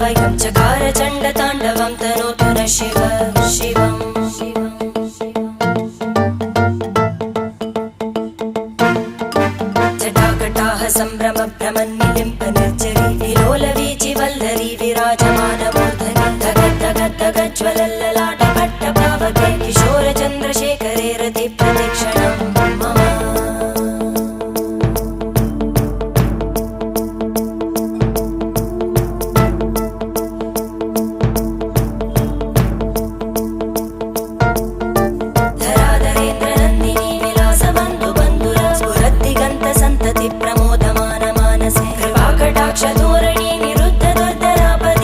वयं चकार चण्डताण्डवं तनोतु न शिव शिवम् जटाकटाः सम्भ्रम भ्रमन्निलिम्प निर्जरी विलोलवीचि वल्लरी विराजमानमूर्धनि धगद्धगद्धगज्ज्वलल्ल